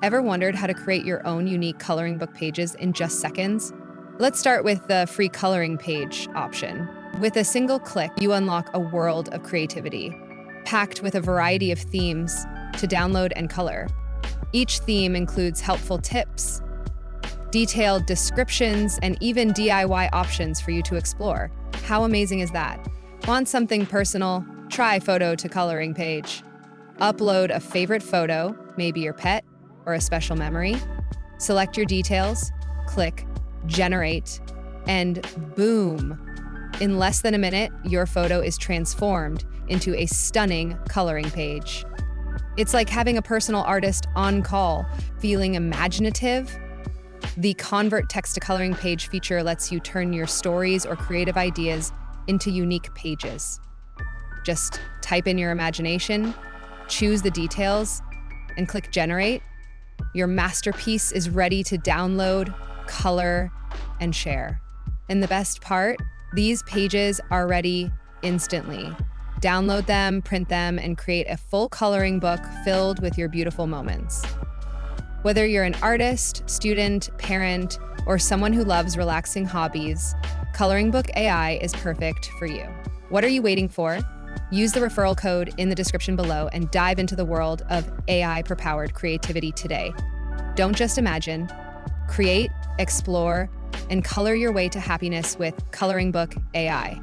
Ever wondered how to create your own unique coloring book pages in just seconds? Let's start with the free coloring page option. With a single click, you unlock a world of creativity, packed with a variety of themes to download and color. Each theme includes helpful tips, detailed descriptions, and even DIY options for you to explore. How amazing is that? Want something personal? Try Photo to Coloring page. Upload a favorite photo, maybe your pet or a special memory. Select your details, click Generate, and boom! In less than a minute, your photo is transformed into a stunning coloring page. It's like having a personal artist on call. Feeling imaginative? The Convert Text to Coloring page feature lets you turn your stories or creative ideas into unique pages. Just type in your imagination, choose the details, and click Generate. Your masterpiece is ready to download, color, and share. And the best part, these pages are ready instantly. Download them, print them, and create a full coloring book filled with your beautiful moments. Whether you're an artist, student, parent, or someone who loves relaxing hobbies, ColoringBook.ai is perfect for you. What are you waiting for? Use the referral code in the description below and dive into the world of AI-powered creativity today. Don't just imagine, create, explore, and color your way to happiness with ColoringBook.ai.